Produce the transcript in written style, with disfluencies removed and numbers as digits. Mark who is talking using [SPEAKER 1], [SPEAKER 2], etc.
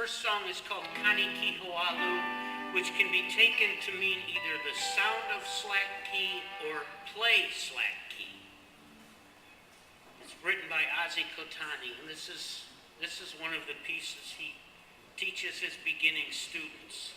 [SPEAKER 1] first song is called Kaniki Hoalu, which can be taken to mean either the sound of slack key or play slack key. It's written by Ozzy Kotani, and this is one of the pieces he teaches his beginning students.